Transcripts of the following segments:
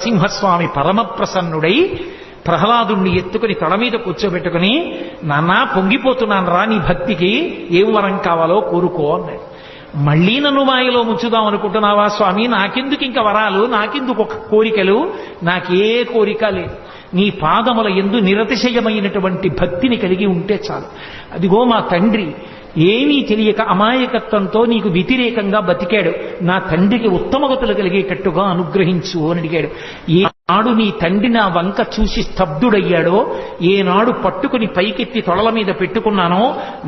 నరసింహస్వామి పరమ ప్రసన్నుడై ప్రహ్లాదుణ్ణి ఎత్తుకుని తల మీద కూర్చోబెట్టుకుని, నాన్న పొంగిపోతున్నాను రా నీ భక్తికి, ఏం వరం కావాలో కోరుకో అన్నాడు. మళ్ళీ నన్ను మాయలో ముంచుదాం అనుకుంటున్నావా స్వామి? నాకెందుకు ఇంక వరాలు, నాకెందుకు ఒక కోరికలు, నాకే కోరిక లేదు. నీ పాదముల యందు నిరతిశయమైనటువంటి భక్తిని కలిగి ఉంటే చాలు. అదిగో మా తండ్రి ఏమీ తెలియక అమాయకత్వంతో నీకు వ్యతిరేకంగా బతికాడు, నా తండ్రికి ఉత్తమగతులు కలిగేటట్టుగా అనుగ్రహించు అని అడిగాడు. ఏనాడు నీ తండ్రి నా వంక చూసి స్తబ్దుడయ్యాడో, ఏనాడు పట్టుకుని పైకెత్తి తొడల మీద పెట్టుకున్నానో,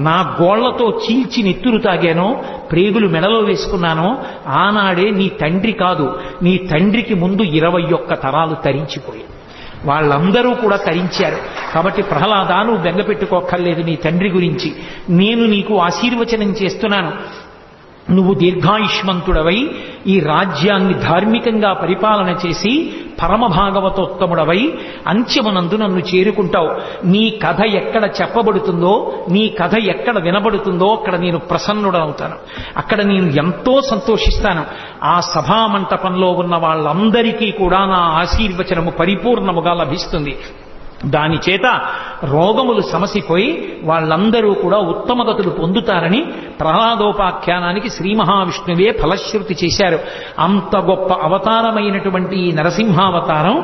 నా గోళ్లతో చీల్చి నెత్తురు తాగానో, ప్రేగులు మెడలో వేసుకున్నానో, ఆనాడే నీ తండ్రి కాదు, నీ తండ్రికి ముందు 21 తరాలు తరించిపోయాయి. వాళ్ళందరూ కూడా తరించారు. కాబట్టి ప్రహ్లాద, నువ్వు బెంగ పెట్టుకోక్కర్లేదు నీ తండ్రి గురించి. నేను నీకు ఆశీర్వచనం చేస్తున్నాను. నువ్వు దీర్ఘాయుష్మంతుడవై ఈ రాజ్యాన్ని ధార్మికంగా పరిపాలన చేసి పరమ భాగవతోత్తముడవై అంత్యమునందు నన్ను చేరుకుంటావు. నీ కథ ఎక్కడ చెప్పబడుతుందో, నీ కథ ఎక్కడ వినబడుతుందో అక్కడ నేను ప్రసన్నుడవుతాను, అక్కడ నేను ఎంతో సంతోషిస్తాను. ఆ సభామంటపంలో ఉన్న వాళ్ళందరికీ కూడా నా ఆశీర్వచనము పరిపూర్ణముగా లభిస్తుంది. దాని చేత రోగములు సమసిపోయి వాళ్ళందరూ కూడా ఉత్తమగతులు పొందుతారని ప్రహ్లాదోపాఖ్యానానికి శ్రీ మహావిష్ణువే ఫలశ్రుతి చేశారు. అంత గొప్ప అవతారమైనటువంటి ఈ నరసింహావతారం